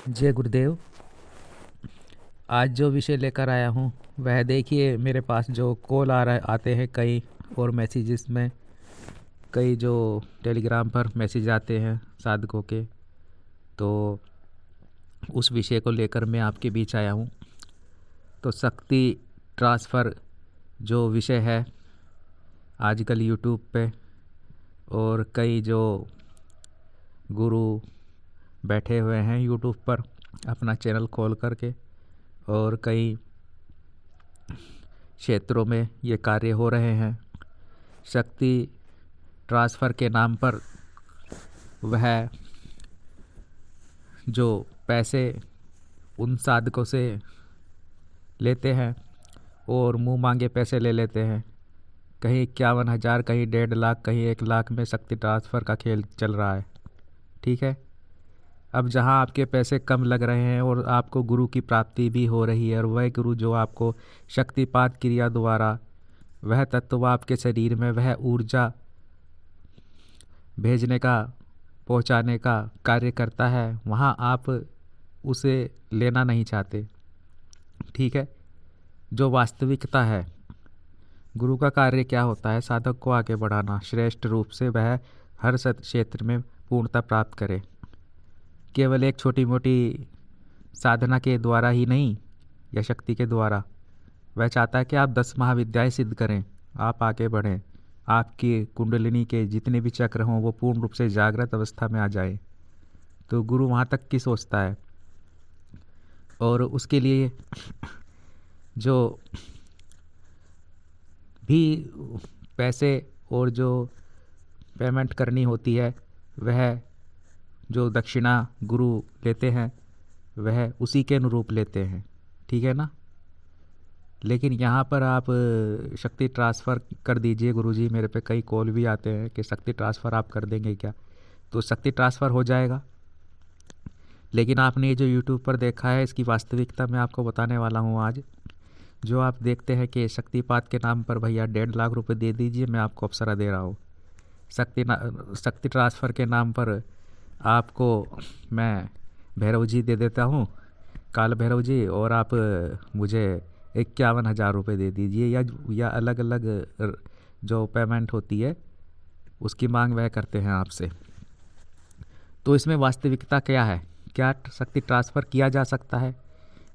जय गुरुदेव। आज जो विषय लेकर आया हूँ वह देखिए, मेरे पास जो कॉल आ रहा आते हैं कई, और मैसेजेस में कई जो टेलीग्राम पर मैसेज आते हैं साधकों के, तो उस विषय को लेकर मैं आपके बीच आया हूँ। तो शक्ति ट्रांसफ़र जो विषय है आजकल यूट्यूब पे, और कई जो गुरु बैठे हुए हैं यूट्यूब पर अपना चैनल खोल करके, और कई क्षेत्रों में ये कार्य हो रहे हैं। शक्ति ट्रांसफ़र के नाम पर वह जो पैसे उन साधकों से लेते हैं और मुंह मांगे पैसे ले लेते हैं। कहीं 51,000, कहीं 1.5 लाख, कहीं 1 लाख में शक्ति ट्रांसफ़र का खेल चल रहा है। ठीक है। अब जहां आपके पैसे कम लग रहे हैं और आपको गुरु की प्राप्ति भी हो रही है, और वह गुरु जो आपको शक्तिपात क्रिया द्वारा वह तत्व आपके शरीर में वह ऊर्जा भेजने का, पहुंचाने का कार्य करता है, वहां आप उसे लेना नहीं चाहते। ठीक है। जो वास्तविकता है, गुरु का कार्य क्या होता है? साधक को आगे बढ़ाना, श्रेष्ठ रूप से वह हर क्षेत्र में पूर्णता प्राप्त करे। केवल एक छोटी मोटी साधना के द्वारा ही नहीं, या शक्ति के द्वारा। वह चाहता है कि आप 10 महाविद्याएं सिद्ध करें, आप आगे बढ़ें, आपकी कुंडलिनी के जितने भी चक्र हों वो पूर्ण रूप से जागृत अवस्था में आ जाए। तो गुरु वहाँ तक की सोचता है, और उसके लिए जो भी पैसे और जो पेमेंट करनी होती है, वह जो दक्षिणा गुरु लेते हैं वह उसी के अनुरूप लेते हैं। ठीक है ना। लेकिन यहाँ पर आप शक्ति ट्रांसफ़र कर दीजिए गुरुजी, मेरे पे कई कॉल भी आते हैं कि शक्ति ट्रांसफ़र आप कर देंगे क्या? तो शक्ति ट्रांसफ़र हो जाएगा, लेकिन आपने ये जो यूट्यूब पर देखा है इसकी वास्तविकता मैं आपको बताने वाला हूँ आज। जो आप देखते हैं कि शक्तिपात के नाम पर भैया 1.5 लाख रुपए दे दीजिए, मैं आपको अप्सरा दे रहा हूँ। शक्ति ट्रांसफ़र के नाम पर आपको मैं भैरव जी दे देता हूँ, काल भैरव जी, और आप मुझे 51,000 रुपये दे दीजिए, या अलग अलग जो पेमेंट होती है उसकी मांग वह करते हैं आपसे। तो इसमें वास्तविकता क्या है? क्या शक्ति ट्रांसफ़र किया जा सकता है?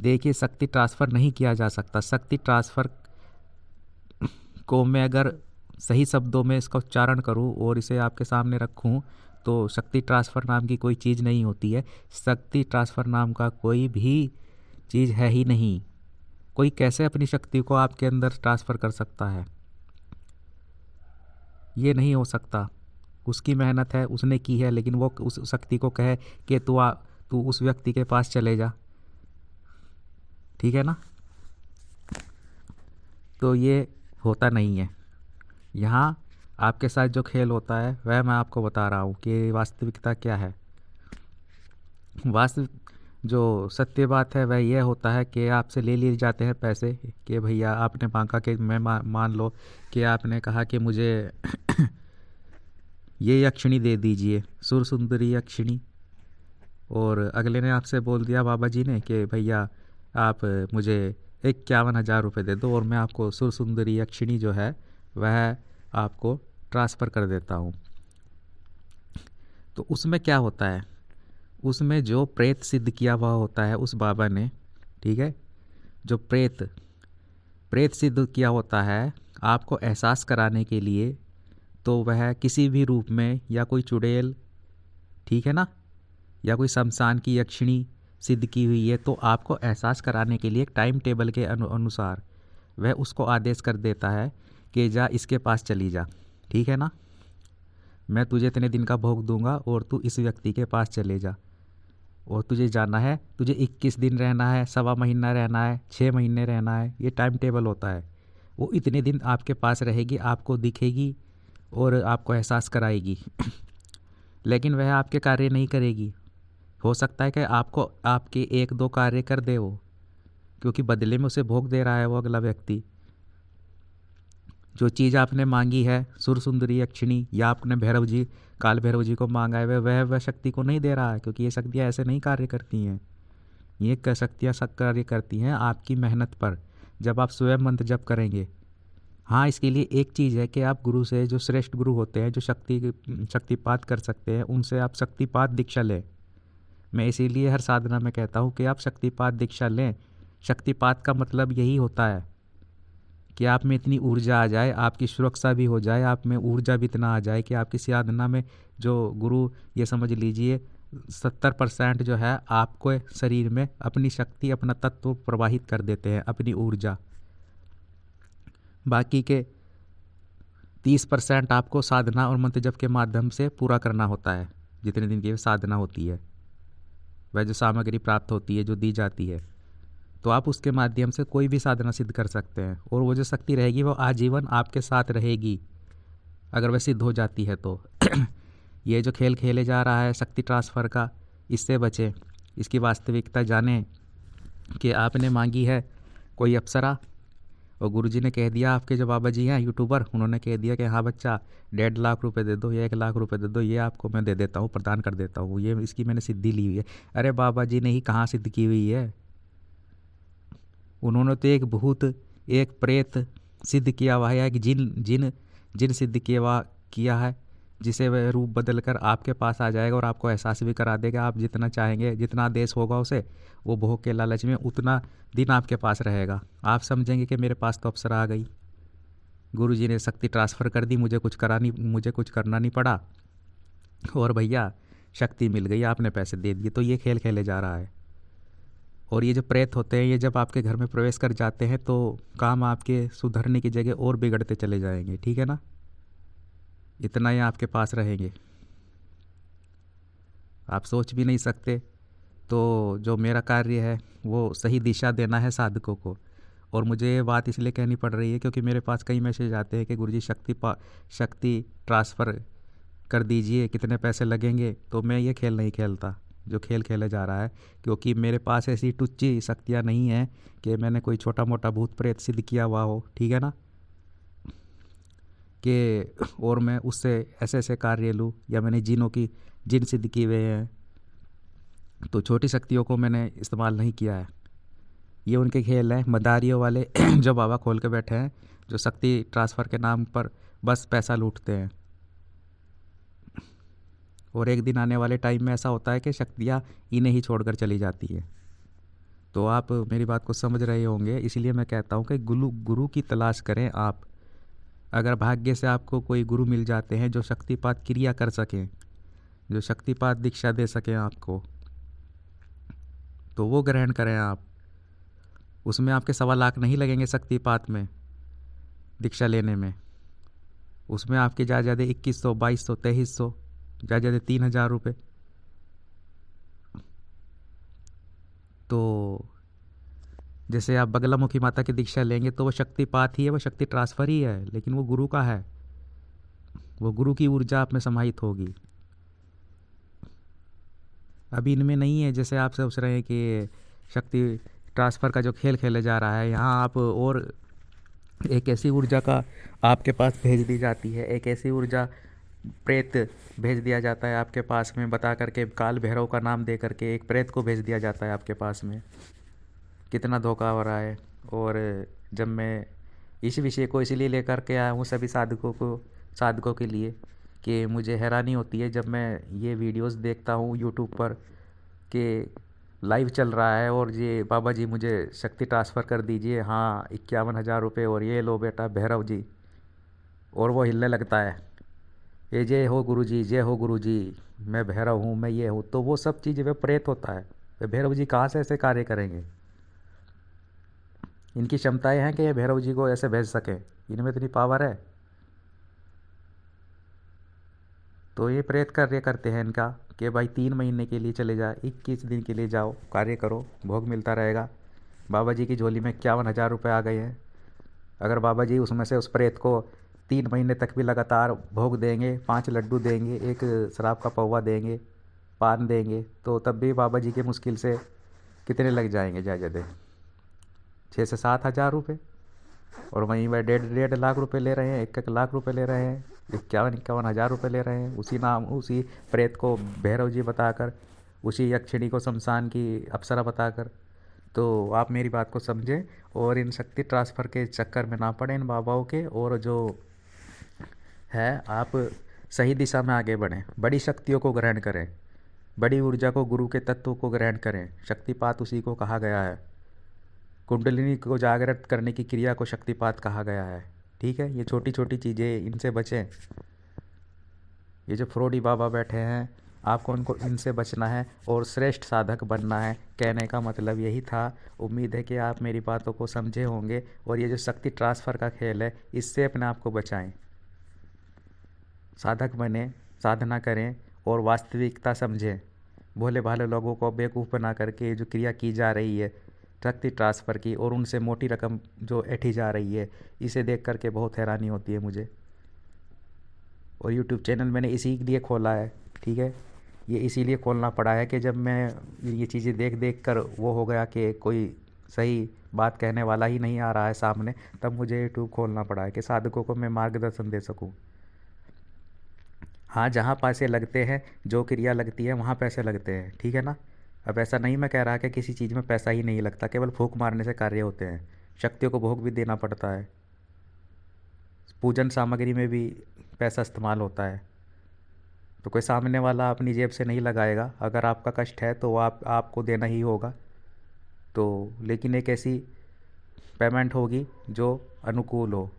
देखिए, शक्ति ट्रांसफ़र नहीं किया जा सकता। शक्ति ट्रांसफ़र को मैं अगर सही शब्दों में इसका उच्चारण करूं और इसे आपके सामने रखूं, तो शक्ति ट्रांसफ़र नाम की कोई चीज़ नहीं होती है। शक्ति ट्रांसफ़र नाम का कोई भी चीज़ है ही नहीं। कोई कैसे अपनी शक्ति को आपके अंदर ट्रांसफ़र कर सकता है? ये नहीं हो सकता। उसकी मेहनत है, उसने की है, लेकिन वो उस शक्ति को कहे कि तू उस व्यक्ति के पास चले जा। ठीक है ना। तो ये होता नहीं है। यहाँ आपके साथ जो खेल होता है वह मैं आपको बता रहा हूँ कि वास्तविकता क्या है। वास्तव जो सत्य बात है वह यह होता है कि आपसे ले लिए जाते हैं पैसे, कि भैया आपने मांगा कि मैं मान लो कि आपने कहा कि मुझे ये यक्षिणी दे दीजिए, सुर सुंदरी यक्षिणी, और अगले ने आपसे बोल दिया, बाबा जी ने, कि भैया आप मुझे 51,000 रुपये दे दो और मैं आपको सुर सुंदरी यक्षिणी जो है वह आपको ट्रांसफ़र कर देता हूँ। तो उसमें क्या होता है? उसमें जो प्रेत सिद्ध किया हुआ होता है उस बाबा ने, ठीक है, जो प्रेत सिद्ध किया होता है आपको एहसास कराने के लिए, तो वह किसी भी रूप में, या कोई चुड़ैल, ठीक है ना, या कोई शमशान की यक्षिणी सिद्ध की हुई है, तो आपको एहसास कराने के लिए एक टाइम टेबल के अनुसार वह उसको आदेश कर देता है कि जा इसके पास चली जा। ठीक है ना। मैं तुझे इतने दिन का भोग दूंगा और तू इस व्यक्ति के पास चले जा, और तुझे जाना है, तुझे 21 दिन रहना है, 1.25 महीना रहना है, 6 महीने रहना है। ये टाइम टेबल होता है। वो इतने दिन आपके पास रहेगी, आपको दिखेगी और आपको एहसास कराएगी लेकिन वह आपके कार्य नहीं करेगी। हो सकता है कि आपको आपके 1-2 कार्य कर दे वो, क्योंकि बदले में उसे भोग दे रहा है वो अगला व्यक्ति। जो चीज़ आपने मांगी है, सुर सुंदरी यक्षिणी, या आपने काल भैरव जी को मांगा है, वह शक्ति को नहीं दे रहा है, क्योंकि ये शक्तियाँ ऐसे नहीं कार्य करती हैं। ये शक्तियाँ कार्य करती हैं आपकी मेहनत पर, जब आप स्वयं मंत्र जप करेंगे। हाँ, इसके लिए एक चीज़ है कि आप गुरु से, जो श्रेष्ठ गुरु होते हैं, जो शक्तिपात कर सकते हैं, उनसे आप शक्तिपात दीक्षा लें। मैं इसीलिए हर साधना में कहता हूँ कि आप शक्तिपात दीक्षा लें। शक्तिपात का मतलब यही होता है कि आप में इतनी ऊर्जा आ जाए, आपकी सुरक्षा भी हो जाए, आप में ऊर्जा भी इतना आ जाए कि आपकी साधना में जो गुरु, ये समझ लीजिए 70% जो है आपको शरीर में अपनी शक्ति, अपना तत्व प्रवाहित कर देते हैं, अपनी ऊर्जा। बाकी के 30% आपको साधना और मंत्र जप के माध्यम से पूरा करना होता है। जितने दिन की साधना होती है, वह जो सामग्री प्राप्त होती है, जो दी जाती है, तो आप उसके माध्यम से कोई भी साधना सिद्ध कर सकते हैं। और वो जो शक्ति रहेगी वो आजीवन आपके साथ रहेगी, अगर वह सिद्ध हो जाती है तो। ये जो खेल खेले जा रहा है शक्ति ट्रांसफ़र का, इससे बचें, इसकी वास्तविकता जानें कि आपने मांगी है कोई अप्सरा और गुरुजी ने कह दिया, आपके जो बाबा जी हैं यूट्यूबर, उन्होंने कह दिया कि हाँ बच्चा 1.5 लाख रुपए दे दो या 1 लाख रुपए दे दो, ये आपको मैं दे देता हूँ, प्रदान कर देता हूँ, ये इसकी मैंने सिद्धि ली हुई है। अरे बाबा जी ने ही कहाँ सिद्ध की हुई है? उन्होंने तो एक भूत, एक प्रेत सिद्ध किया हुआ है, एक जिन सिद्ध किया है, जिसे वह रूप बदल कर आपके पास आ जाएगा और आपको एहसास भी करा देगा। आप जितना चाहेंगे, जितना आदेश होगा उसे, वो भोग के लालच में उतना दिन आपके पास रहेगा। आप समझेंगे कि मेरे पास तो अप्सरा आ गई, गुरुजी ने शक्ति ट्रांसफ़र कर दी, मुझे कुछ करना नहीं पड़ा, और भैया शक्ति मिल गई, आपने पैसे दे दिए। तो ये खेल खेले जा रहा है। और ये जो प्रेत होते हैं, ये जब आपके घर में प्रवेश कर जाते हैं तो काम आपके सुधरने की जगह और बिगड़ते चले जाएंगे, ठीक है ना? इतना ही आपके पास रहेंगे, आप सोच भी नहीं सकते। तो जो मेरा कार्य है वो सही दिशा देना है साधकों को। और मुझे ये बात इसलिए कहनी पड़ रही है क्योंकि मेरे पास कई मैसेज आते हैं कि गुरुजी शक्ति ट्रांसफ़र कर दीजिए, कितने पैसे लगेंगे। तो मैं ये खेल नहीं खेलता जो खेल खेला जा रहा है, क्योंकि मेरे पास ऐसी टुच्ची शक्तियाँ नहीं हैं कि मैंने कोई छोटा मोटा भूत प्रेत सिद्ध किया हुआ हो, ठीक है ना, कि और मैं उससे ऐसे ऐसे कार्य लूँ, या मैंने जिन सिद्ध किए हुए हैं। तो छोटी शक्तियों को मैंने इस्तेमाल नहीं किया है। ये उनके खेल हैं मदारियों वाले जो बाबा खोल के बैठे हैं, जो शक्ति ट्रांसफ़र के नाम पर बस पैसा लूटते हैं। और एक दिन आने वाले टाइम में ऐसा होता है कि शक्तियाँ इन्हें ही छोड़कर चली जाती हैं। तो आप मेरी बात को समझ रहे होंगे, इसलिए मैं कहता हूँ कि गुरु की तलाश करें आप। अगर भाग्य से आपको कोई गुरु मिल जाते हैं जो शक्तिपात क्रिया कर सकें, जो शक्तिपात दीक्षा दे सकें आपको, तो वो ग्रहण करें आप। उसमें आपके 1.25 लाख नहीं लगेंगे शक्तिपात में, दीक्षा लेने में। उसमें आपके ज़्यादा 2100, 2200, 2300, ज़्यादा 3000 रुपये। तो जैसे आप बगलामुखी माता की दीक्षा लेंगे तो वो शक्तिपात ही है, वो शक्ति ट्रांसफ़र ही है, लेकिन वो गुरु का है, वो गुरु की ऊर्जा आप में समाहित होगी। अभी इनमें नहीं है। जैसे आप सोच रहे हैं कि शक्ति ट्रांसफ़र का जो खेल खेले जा रहा है, यहाँ आप और एक ऐसी ऊर्जा का आपके पास भेज दी जाती है, एक ऐसी ऊर्जा प्रेत भेज दिया जाता है आपके पास में, बता करके काल भैरव का नाम दे करके एक प्रेत को भेज दिया जाता है आपके पास में। कितना धोखा हो रहा है। और जब मैं इस विषय को इसलिए लेकर के आया हूँ सभी साधकों के लिए, कि मुझे हैरानी होती है जब मैं ये वीडियोस देखता हूँ यूट्यूब पर कि लाइव चल रहा है और ये बाबा जी मुझे शक्ति ट्रांसफ़र कर दीजिए, हाँ 51,000 रुपये, और ये लो बेटा भैरव जी, और वो हिलने लगता है, ये जय हो गुरु जी, जय हो गुरु जी, मैं भैरव हूँ, मैं ये हूँ। तो वो सब चीज़ वे प्रेत होता है। वे भैरव जी कहाँ से ऐसे कार्य करेंगे? इनकी क्षमताएं हैं कि ये भैरव जी को ऐसे भेज सकें? इनमें इतनी पावर है? तो ये प्रेत कार्य करते हैं इनका कि भाई 3 महीने के लिए चले जाए, 21 दिन के लिए जाओ, कार्य करो, भोग मिलता रहेगा। बाबा जी की झोली में 51,000 रुपये आ गए हैं। अगर बाबा जी उसमें से उस प्रेत को 3 महीने तक भी लगातार भोग देंगे, 5 लड्डू देंगे, एक शराब का पौवा देंगे, पान देंगे, तो तब भी बाबा जी के मुश्किल से कितने लग जाएंगे? ज़्यादा 6 से 7 हज़ार रुपये। और वहीं वह 1.5 लाख रुपए ले रहे हैं, 1 लाख रुपए ले रहे हैं, 51 हज़ार रुपये ले रहे हैं, उसी प्रेत को भैरव जी बताकर उसी यक्षिणी को शमशान की अप्सरा बताकर। तो आप मेरी बात को समझें और इन शक्ति ट्रांसफ़र के चक्कर में ना पड़े इन बाबाओं के, और जो है आप सही दिशा में आगे बढ़ें, बड़ी शक्तियों को ग्रहण करें, बड़ी ऊर्जा को, गुरु के तत्व को ग्रहण करें। शक्तिपात उसी को कहा गया है। कुंडलिनी को जागृत करने की क्रिया को शक्तिपात कहा गया है। ठीक है, ये छोटी छोटी चीज़ें, इनसे बचें। ये जो फ्रोडी बाबा बैठे हैं, आपको उनको इनसे बचना है और श्रेष्ठ साधक बनना है। कहने का मतलब यही था। उम्मीद है कि आप मेरी बातों को समझे होंगे और ये जो शक्ति ट्रांसफ़र का खेल है, इससे अपने आप को बचाएं। साधक बने, साधना करें और वास्तविकता समझें। भोले भाले लोगों को बेवकूफ़ बना करके ये जो क्रिया की जा रही है शक्ति ट्रांसफ़र की, और उनसे मोटी रकम जो ऐठी जा रही है, इसे देख करके बहुत हैरानी होती है मुझे। और यूट्यूब चैनल मैंने इसी लिए खोला है। ठीक है, ये इसीलिए खोलना पड़ा है कि जब मैं ये चीज़ें देख देख कर वो हो गया कि कोई सही बात कहने वाला ही नहीं आ रहा है सामने, तब मुझे यूट्यूब खोलना पड़ा है कि साधकों को मैं मार्गदर्शन दे सकूं। हाँ, जहाँ पैसे लगते हैं, जो क्रिया लगती है वहाँ पैसे लगते हैं। ठीक है ना। अब ऐसा नहीं मैं कह रहा कि किसी चीज़ में पैसा ही नहीं लगता, केवल फूंक मारने से कार्य होते हैं। शक्तियों को भोग भी देना पड़ता है। पूजन सामग्री में भी पैसा इस्तेमाल होता है। तो कोई सामने वाला अपनी जेब से नहीं लगाएगा। अगर आपका कष्ट है तो आपको देना ही होगा। तो लेकिन एक ऐसी पेमेंट होगी जो अनुकूल हो,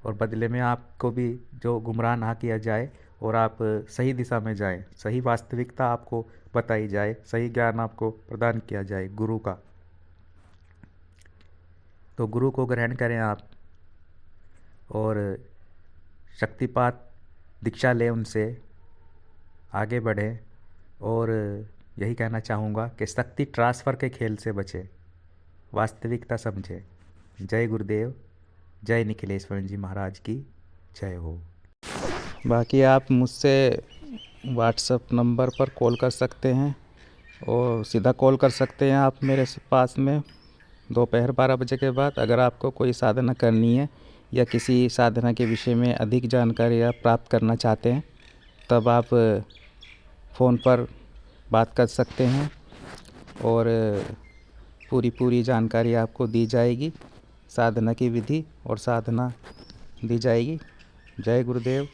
और बदले में आपको भी जो गुमराह ना किया जाए और आप सही दिशा में जाएं, सही वास्तविकता आपको बताई जाए, सही ज्ञान आपको प्रदान किया जाए गुरु का। तो गुरु को ग्रहण करें आप और शक्तिपात दीक्षा लें, उनसे आगे बढ़ें। और यही कहना चाहूँगा कि शक्ति ट्रांसफ़र के खेल से बचें, वास्तविकता समझें। जय गुरुदेव, जय निखिलेश्वर जी महाराज की जय हो। बाकी आप मुझसे व्हाट्सएप नंबर पर कॉल कर सकते हैं और सीधा कॉल कर सकते हैं आप मेरे पास में दोपहर 12 बजे के बाद। अगर आपको कोई साधना करनी है या किसी साधना के विषय में अधिक जानकारी आप प्राप्त करना चाहते हैं, तब आप फ़ोन पर बात कर सकते हैं और पूरी जानकारी आपको दी जाएगी, साधना की विधि और साधना दी जाएगी। जय गुरुदेव,